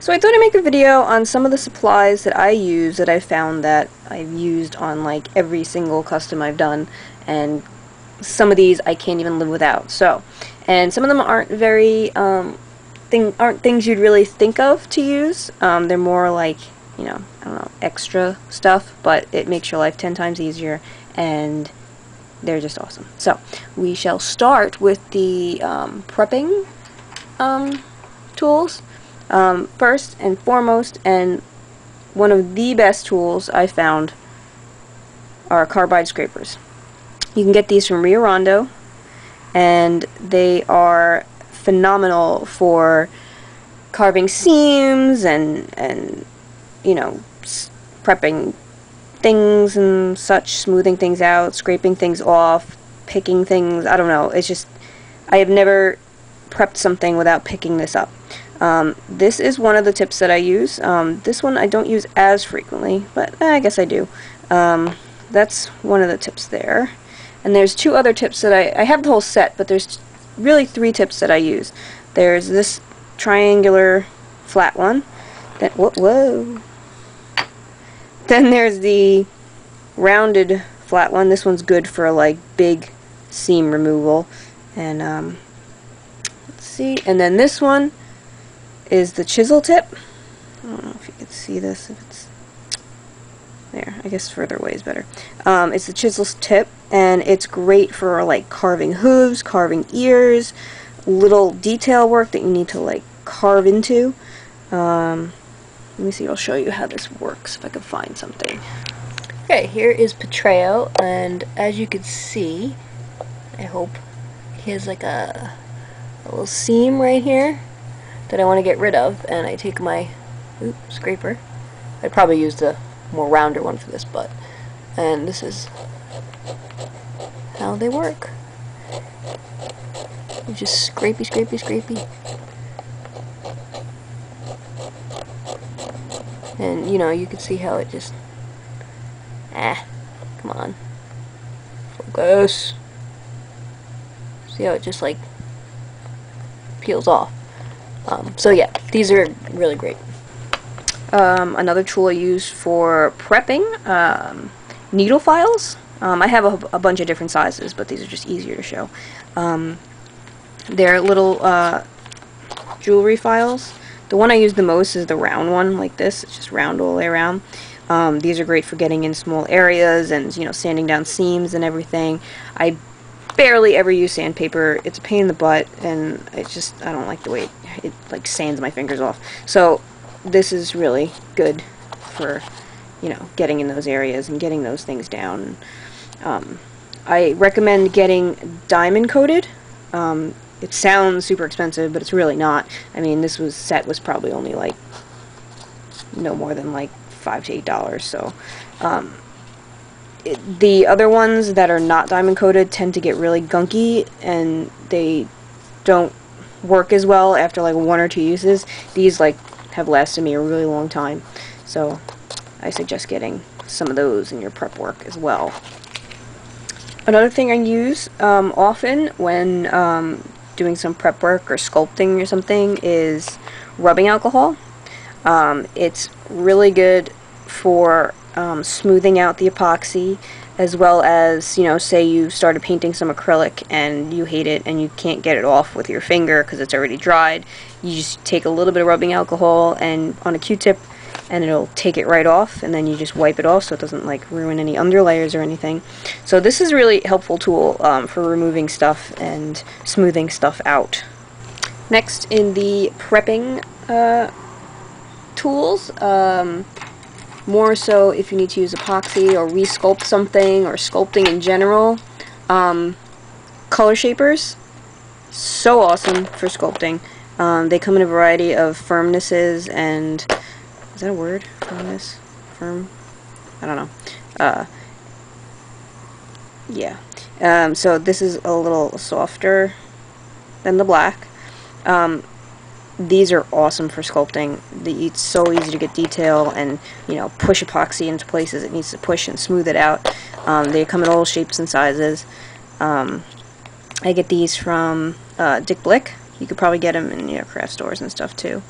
So I thought I'd make a video on some of the supplies that I use that I found that I've used on like every single custom I've done, and some of these I can't even live without. So, and some of them aren't very aren't things you'd really think of to use. They're more like, you know, I don't know, extra stuff, but it makes your life 10 times easier, and they're just awesome. So we shall start with the prepping tools. First and foremost, and one of the best tools I found, are Carbide scrapers. You can get these from Rio Rondo, and they are phenomenal for carving seams and you know, prepping things and such, smoothing things out, scraping things off, picking things. I don't know, it's just, I have never prepped something without picking this up. This is one of the tips that I use. This one I don't use as frequently, but I guess I do. That's one of the tips there. And there's two other tips that I have the whole set, but there's really 3 tips that I use. There's this triangular flat one. That, whoa. Then there's the rounded flat one. This one's good for like big seam removal. And let's see. And then this one is the chisel tip. I don't know if you can see this. If it's there, I guess further away is better. It's the chisel tip, and it's great for like carving hooves, carving ears, little detail work that you need to like carve into. Let me see. I'll show you how this works if I can find something. Okay, here is Petreo, and as you can see, I hope, he has like a little seam right here that I want to get rid of, and I take my scraper. I'd probably use the more rounder one for this, and this is how they work. You just scrapey, scrapey, scrapey, and you know, you can see how it just, come on, focus. See how it just like peels off. So yeah, these are really great. Another tool I use for prepping, needle files. I have a bunch of different sizes, but these are just easier to show. They're little jewelry files. The one I use the most is the round one, like this. It's just round all the way around. These are great for getting in small areas and, you know, sanding down seams and everything. I barely ever use sandpaper. It's a pain in the butt, and it's just, I don't like the way it like sands my fingers off. So this is really good for, you know, getting in those areas and getting those things down. I recommend getting diamond coated. It sounds super expensive, but it's really not. I mean, this set was probably only like no more than like $5 to $8. So the other ones that are not diamond coated tend to get really gunky, and they don't work as well after like 1 or 2 uses. These like have lasted me a really long time, so I suggest getting some of those in your prep work as well. Another thing I use often when doing some prep work or sculpting or something is rubbing alcohol. It's really good for smoothing out the epoxy, as well as, you know, say you started painting some acrylic and you hate it and you can't get it off with your finger because it's already dried. You just take a little bit of rubbing alcohol and on a Q-tip, and it'll take it right off, and then you just wipe it off so it doesn't like ruin any underlayers or anything. So this is a really helpful tool for removing stuff and smoothing stuff out. Next, in the prepping tools, more so if you need to use epoxy or resculpt something or sculpting in general, color shapers, so awesome for sculpting. They come in a variety of firmnesses and, is that a word? Firmness? Firm? I don't know. Yeah. So this is a little softer than the black. These are awesome for sculpting. It's so easy to get detail and, you know, push epoxy into places it needs to push and smooth it out. They come in all shapes and sizes. I get these from Dick Blick. You could probably get them in, you know, craft stores and stuff too.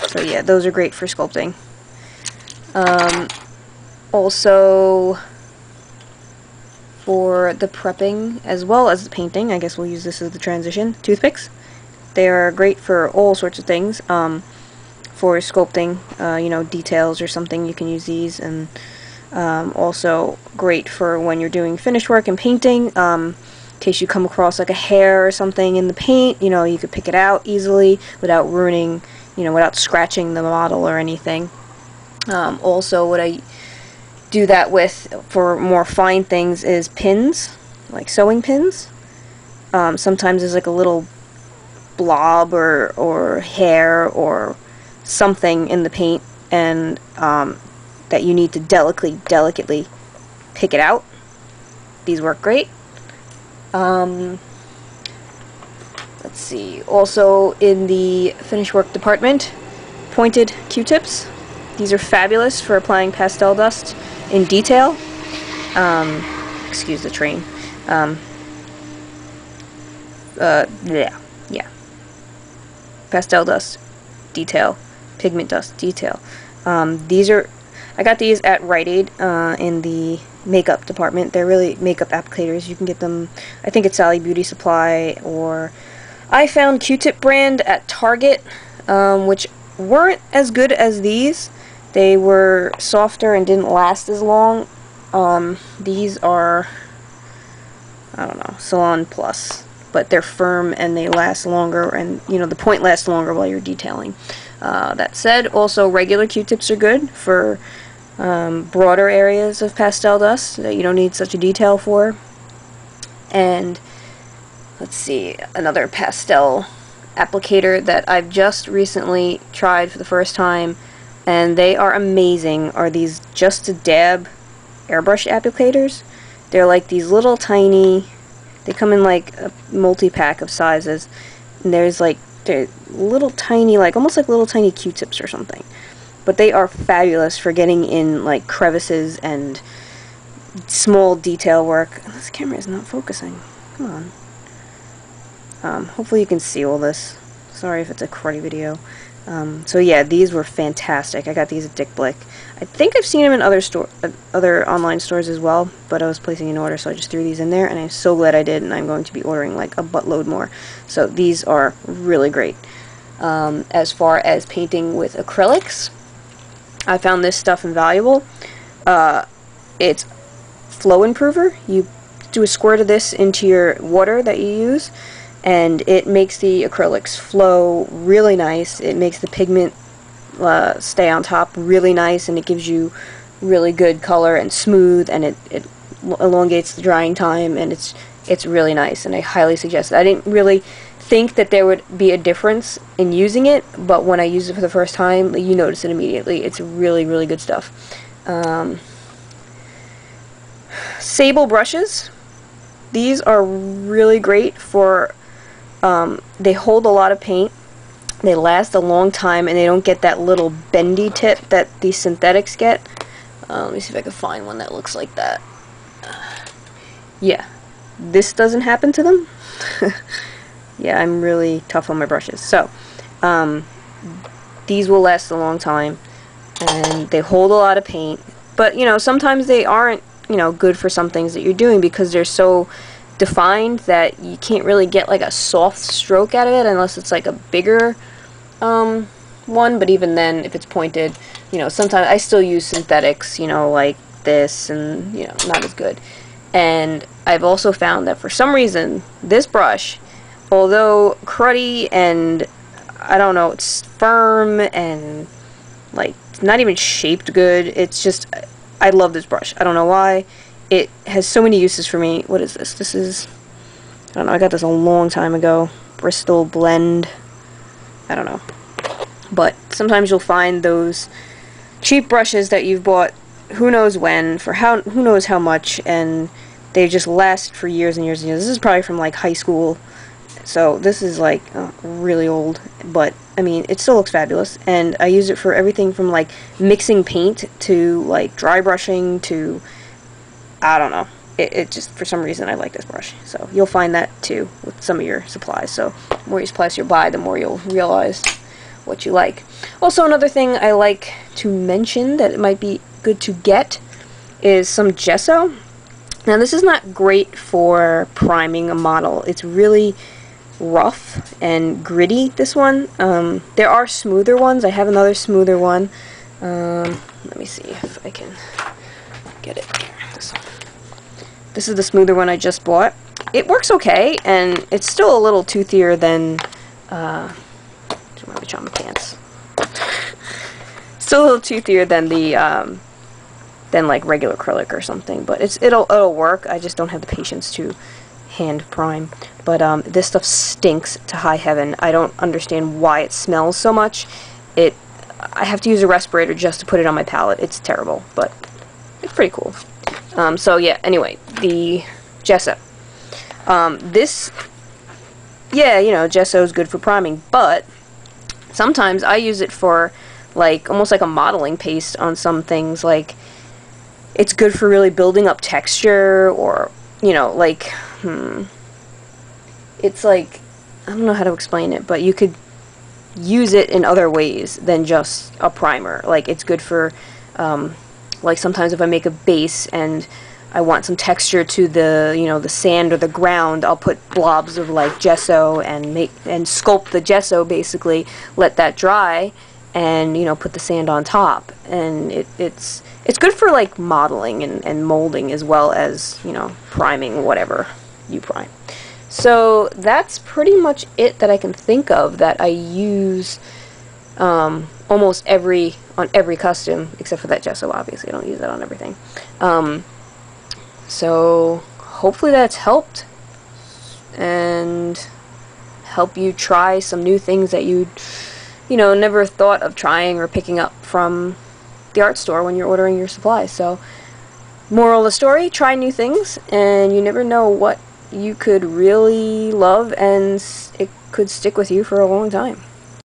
So yeah, those are great for sculpting. Also, for the prepping as well as the painting, I guess we'll use this as the transition, toothpicks. They are great for all sorts of things. For sculpting, you know, details or something, you can use these, and also great for when you're doing finish work and painting. In case you come across like a hair or something in the paint, you know, you could pick it out easily without ruining, you know, without scratching the model or anything. Also, what I do that with for more fine things is pins, like sewing pins. Sometimes there's like a little blob or hair or something in the paint, and that you need to delicately pick it out. These work great. Let's see, also in the finish work department, pointed Q-tips. These are fabulous for applying pastel dust in detail. Excuse the train. Yeah. Pastel dust, detail, pigment dust, detail. These are, I got these at Rite Aid in the makeup department. They're really makeup applicators. You can get them, I think, at Sally Beauty Supply, or I found Q-tip brand at Target, which weren't as good as these. They were softer and didn't last as long. These are, I don't know, Salon Plus, but they're firm and they last longer, and you know, the point lasts longer while you're detailing. That said, also regular Q-tips are good for broader areas of pastel dust that you don't need such a detail for. And let's see, another pastel applicator that I've just recently tried for the first time, and they are amazing, are these Just a Dab airbrush applicators. They're like these little tiny, they come in like a multi-pack of sizes, and there's like, they're little tiny, like almost like little tiny Q-tips or something. But they are fabulous for getting in like crevices and small detail work. This camera is not focusing. Come on. Hopefully you can see all this. Sorry if it's a cruddy video. So yeah, these were fantastic. I got these at Dick Blick. I think I've seen them in other online stores as well, but I was placing an order, so I just threw these in there, and I'm so glad I did, and I'm going to be ordering like a buttload more. So these are really great. As far as painting with acrylics, I found this stuff invaluable. It's flow improver. You do a squirt of this into your water that you use, and it makes the acrylics flow really nice. It makes the pigment stay on top really nice, and it gives you really good color and smooth, and it elongates the drying time, and it's really nice, and I highly suggest it. I didn't really think that there would be a difference in using it, but when I used it for the first time, you notice it immediately. It's really, really good stuff. Sable brushes. These are really great for, they hold a lot of paint, they last a long time, and they don't get that little bendy tip that these synthetics get. Let me see if I can find one that looks like that. Yeah, this doesn't happen to them. Yeah, I'm really tough on my brushes. So, these will last a long time, and they hold a lot of paint. But, you know, sometimes they aren't, you know, good for some things that you're doing because they're so defined that you can't really get like a soft stroke out of it unless it's like a bigger one. But even then, if it's pointed, you know, sometimes I still use synthetics, you know, like this, and, you know, not as good. And I've also found that for some reason, this brush, although cruddy and, I don't know, it's firm and, like, not even shaped good, it's just, I love this brush. I don't know why. It has so many uses for me. What is this? This is, I don't know, I got this a long time ago. Bristol Blend. I don't know. But sometimes you'll find those cheap brushes that you've bought who knows when, for who knows how much, and they just last for years and years and years. This is probably from like high school, so this is like really old, but I mean, it still looks fabulous, and I use it for everything from like mixing paint to like dry brushing to, I don't know, it just, for some reason I like this brush. So you'll find that too with some of your supplies. So the more supplies you buy, the more you'll realize what you like. Also, another thing I like to mention that it might be good to get is some gesso. Now, this is not great for priming a model. It's really rough and gritty, this one. There are smoother ones. I have another smoother one. Let me see if I can get it. This is the smoother one I just bought. It works okay, and it's still a little toothier than on my pants. Still a little toothier than the than like regular acrylic or something, but it'll work. I just don't have the patience to hand prime. But this stuff stinks to high heaven. I don't understand why it smells so much. I have to use a respirator just to put it on my palette. It's terrible, but it's pretty cool. So yeah, anyway, the gesso. Yeah, you know, gesso is good for priming, but sometimes I use it for like almost like a modeling paste on some things. Like, it's good for really building up texture, or, you know, like, it's like, I don't know how to explain it, but you could use it in other ways than just a primer. Like, it's good for, like, sometimes if I make a base and I want some texture to the, you know, the sand or the ground, I'll put blobs of like gesso and sculpt the gesso, basically, let that dry, and, you know, put the sand on top. And it's good for like modeling and molding, as well as, you know, priming whatever you prime. So that's pretty much it that I can think of that I use almost on every custom, except for that gesso. Obviously I don't use that on everything. So hopefully that's helped and help you try some new things that you know, never thought of trying or picking up from the art store when you're ordering your supplies. So, moral of the story, try new things, and you never know what you could really love, and it could stick with you for a long time.